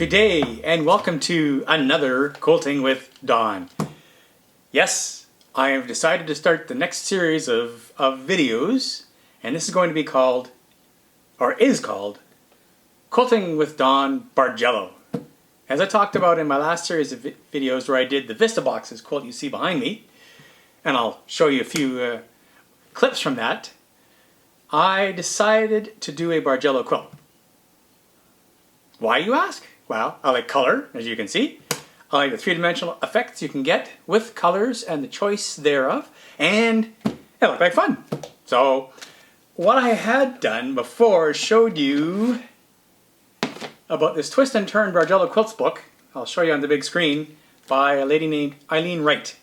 Good day and welcome to another Quilting with Dawn. Yes, I have decided to start the next series of videos, and this is going to be called, or is called, Quilting with Dawn Bargello. As I talked about in my last series of videos where I did the Vista Boxes quilt you see behind me, and I'll show you a few clips from that, I decided to do a Bargello quilt. Why, you ask? Well, I like color, as you can see. I like the three-dimensional effects you can get with colors and the choice thereof, and it looked like fun. So, what I had done before showed you about this twist and turn Bargello quilts book. I'll show you on the big screen, by a lady named Eileen Wright.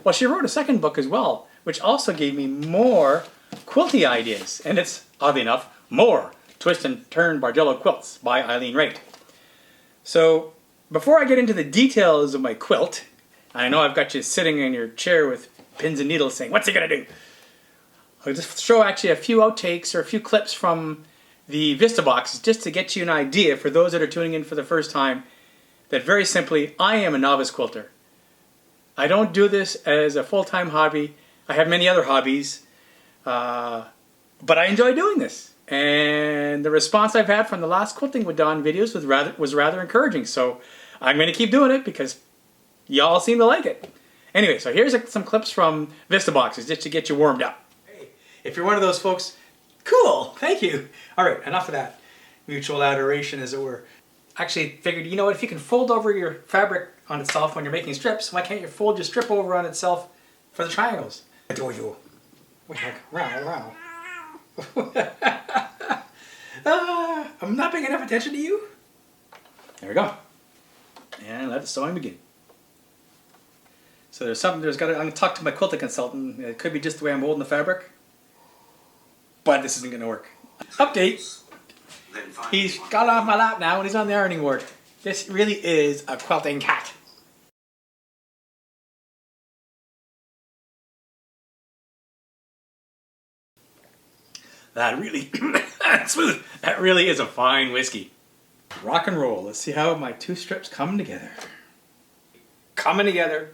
Well, she wrote a second book as well, which also gave me more quilty ideas, and it's, oddly enough, more Twist and Turn Bargello Quilts by Eileen Wright. So, before I get into the details of my quilt, and I know I've got you sitting in your chair with pins and needles saying, what's he gonna do? I'll just show actually a few outtakes or a few clips from the Vista Boxes just to get you an idea for those that are tuning in for the first time that very simply, I am a novice quilter. I don't do this as a full-time hobby. I have many other hobbies, but I enjoy doing this. And the response I've had from the last Quilting with Dawn videos was rather encouraging. So I'm going to keep doing it because y'all seem to like it. Anyway, so here's some clips from Vista Boxes just to get you warmed up. Hey, if you're one of those folks, cool, thank you. All right, enough of that mutual adoration, as it were. Actually figured, you know what, if you can fold over your fabric on itself when you're making strips, why can't you fold your strip over on itself for the triangles? Adore you. Wow. I'm not paying enough attention to you. There we go. And let the sewing begin. So I'm going to talk to my quilting consultant. It could be just the way I'm holding the fabric, but this isn't going to work. Update. He's got off my lap now and he's on the ironing board. This really is a quilting cat. That really, smooth. That really is a fine whiskey. Rock and roll. Let's see how my two strips come together. Coming together.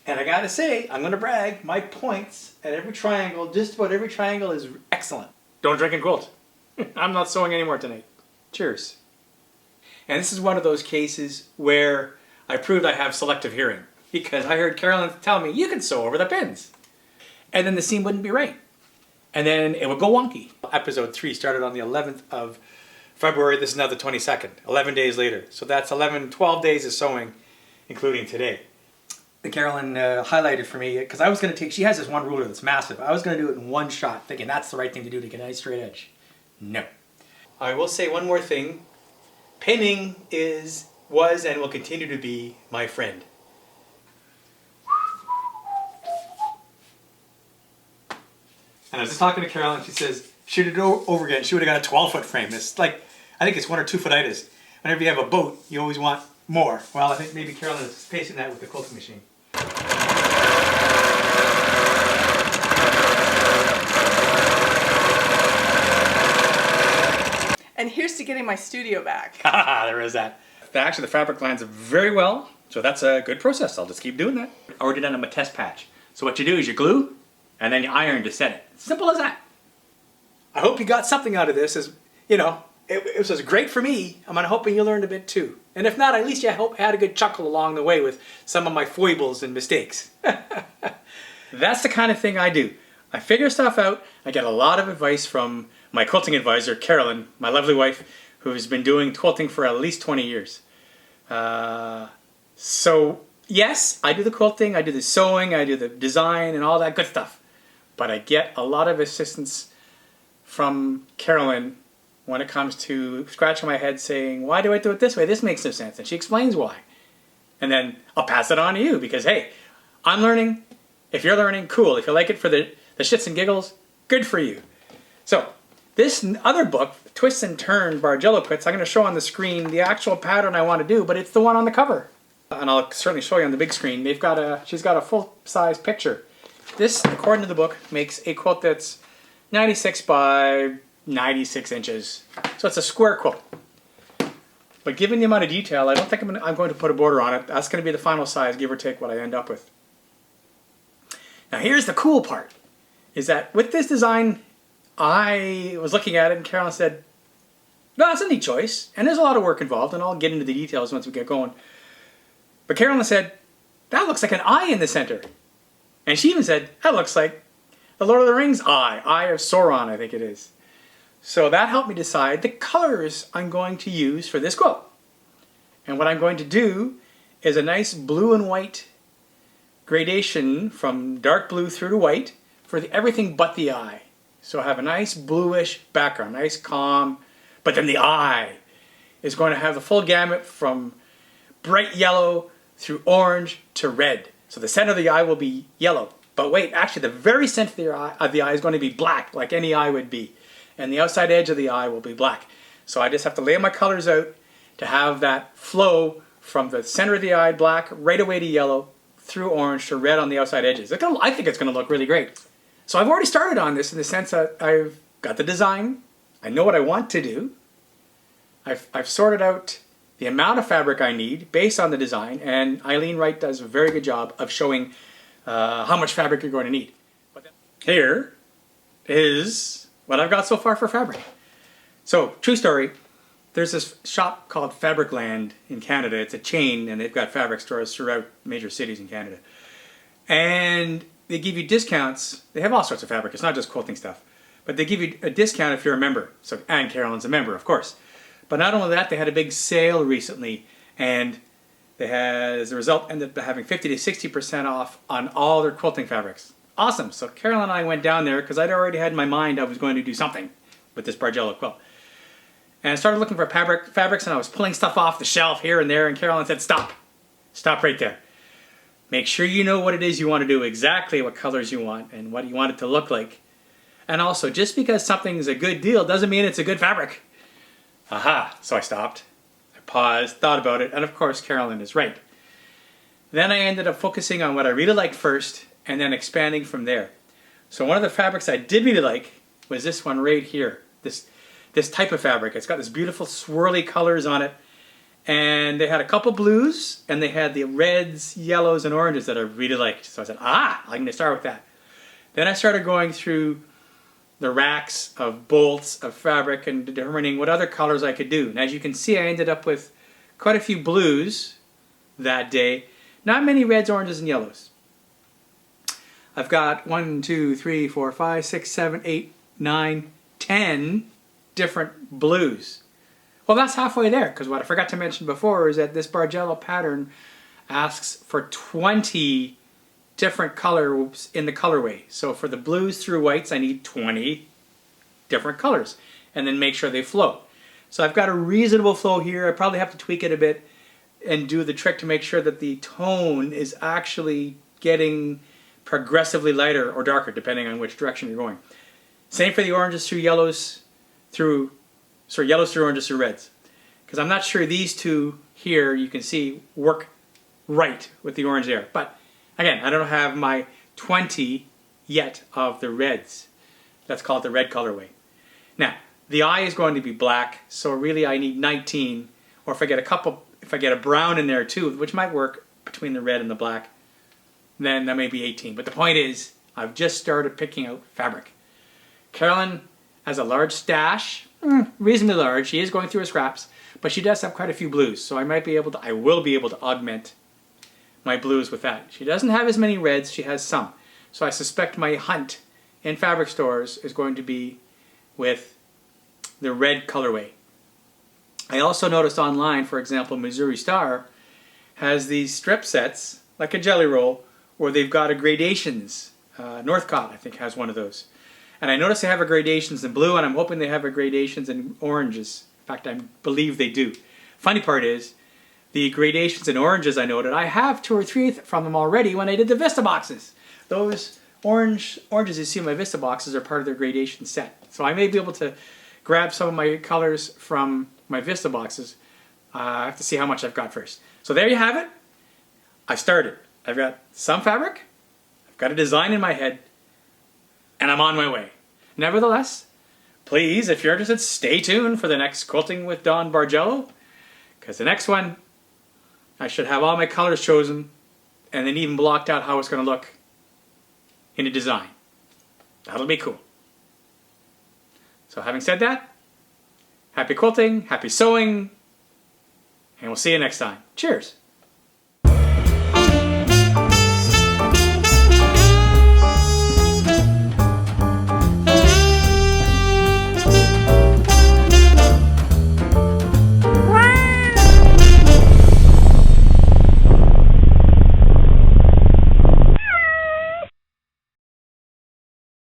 And I gotta say, I'm gonna brag, my points at every triangle, just about every triangle, is excellent. Don't drink and quilt. I'm not sewing anymore tonight. Cheers. And this is one of those cases where I proved I have selective hearing, because I heard Carolyn tell me, you can sew over the pins. And then the seam wouldn't be right. And then it would go wonky. Episode 3 started on the 11th of February. This is now the 22nd, 11 days later. So that's 12 days of sewing, including today. Carolyn highlighted for me, because I was going to take, she has this one ruler that's massive. I was going to do it in one shot, thinking that's the right thing to do to get a nice straight edge. No. I will say one more thing. Pinning was and will continue to be my friend. And I was just talking to Carolyn, she says, she did it over again, she would have got a 12-foot frame. It's like, I think it's 1 or 2 foot-itis. Whenever you have a boat, you always want more. Well, I think maybe Carolyn is pacing that with the quilting machine. And here's to getting my studio back. There is that. Actually, the fabric lines up very well, so that's a good process. I'll just keep doing that. I already done a test patch. So what you do is you glue, and then you iron to set it. Simple as that. I hope you got something out of this. As you know, it was great for me. I'm hoping you learned a bit too. And if not, at least you had a good chuckle along the way with some of my foibles and mistakes. That's the kind of thing I do. I figure stuff out. I get a lot of advice from my quilting advisor, Carolyn, my lovely wife, who's been doing quilting for at least 20 years. So yes, I do the quilting, I do the sewing, I do the design and all that good stuff. But I get a lot of assistance from Carolyn when it comes to scratching my head saying, why do I do it this way? This makes no sense. And she explains why. And then I'll pass it on to you because, hey, I'm learning. If you're learning, cool. If you like it for the shits and giggles, good for you. So this other book, Twist and Turn Bargello Quilts, I'm going to show on the screen the actual pattern I want to do, but it's the one on the cover. And I'll certainly show you on the big screen. She's got a full-size picture. This, according to the book, makes a quilt that's 96 by 96 inches. So it's a square quilt. But given the amount of detail, I don't think I'm going to put a border on it. That's going to be the final size, give or take what I end up with. Now here's the cool part, is that with this design, I was looking at it and Carolyn said, no, that's a neat choice. And there's a lot of work involved, and I'll get into the details once we get going. But Carolyn said, that looks like an eye in the center. And she even said, that looks like the Lord of the Rings eye. Eye of Sauron, I think it is. So that helped me decide the colors I'm going to use for this quilt. And what I'm going to do is a nice blue and white gradation from dark blue through to white for everything but the eye. So I have a nice bluish background, nice calm, but then the eye is going to have the full gamut from bright yellow through orange to red. So the center of the eye will be yellow. But wait, actually the very center of the eye is going to be black, like any eye would be. And the outside edge of the eye will be black. So I just have to lay my colors out to have that flow from the center of the eye black right away to yellow through orange to red on the outside edges. I think it's going to look really great. So I've already started on this in the sense that I've got the design. I know what I want to do. I've sorted out the amount of fabric I need based on the design, and Eileen Wright does a very good job of showing how much fabric you're going to need. Here is what I've got so far for fabric. So, true story, there's this shop called Fabricland in Canada. It's a chain, and they've got fabric stores throughout major cities in Canada. And they give you discounts. They have all sorts of fabric. It's not just quilting stuff. But they give you a discount if you're a member. So, and Carolyn's a member, of course. But not only that, they had a big sale recently, and they had, as a result, ended up having 50 to 60% off on all their quilting fabrics. Awesome. So Carolyn and I went down there because I'd already had in my mind I was going to do something with this Bargello quilt. And I started looking for fabrics, and I was pulling stuff off the shelf here and there, and Carolyn said, stop. Stop right there. Make sure you know what it is you want to do, exactly what colors you want, and what you want it to look like. And also, just because something's a good deal doesn't mean it's a good fabric. Aha, so I stopped, I paused, thought about it, and of course Carolyn is right. Then I ended up focusing on what I really liked first, and then expanding from there. So one of the fabrics I did really like was this one right here, this type of fabric. It's got this beautiful swirly colors on it, and they had a couple blues, and they had the reds, yellows, and oranges that I really liked. So I said, I'm going to start with that. Then I started going through the racks of bolts of fabric and determining what other colors I could do. And as you can see, I ended up with quite a few blues that day. Not many reds, oranges, and yellows. I've got 1, 2, 3, 4, 5, 6, 7, 8, 9, 10 different blues. Well, that's halfway there, because what I forgot to mention before is that this Bargello pattern asks for 20 different colors in the colorway. So for the blues through whites, I need 20 different colors, and then make sure they flow. So I've got a reasonable flow here. I probably have to tweak it a bit and do the trick to make sure that the tone is actually getting progressively lighter or darker, depending on which direction you're going. Same for the oranges through yellows through, yellows through oranges through reds. Because I'm not sure these two here, you can see, work right with the orange there. But again, I don't have my 20 yet of the reds. That's called the red colorway. Now, the eye is going to be black, so really I need 19. Or if I get a brown in there too, which might work between the red and the black, then that may be 18. But the point is, I've just started picking out fabric. Carolyn has a large stash, reasonably large. She is going through her scraps, but she does have quite a few blues, so I will be able to augment my blues with that. She doesn't have as many reds, she has some. So I suspect my hunt in fabric stores is going to be with the red colorway. I also noticed online, for example, Missouri Star has these strip sets, like a jelly roll, where they've got a gradations. Northcott, I think, has one of those. And I noticed they have a gradations in blue, and I'm hoping they have a gradations in oranges. In fact, I believe they do. Funny part is, the gradations in oranges I noted, I have 2 or 3 from them already when I did the Vista boxes. Those oranges you see in my Vista boxes are part of their gradation set. So I may be able to grab some of my colors from my Vista boxes. I have to see how much I've got first. So there you have it. I started. I've got some fabric, I've got a design in my head, and I'm on my way. Nevertheless, please, if you're interested, stay tuned for the next Quilting with Don Bargello, Because the next one, I should have all my colors chosen and then even blocked out how it's going to look in a design. That'll be cool. So having said that, happy quilting, happy sewing, and we'll see you next time. Cheers!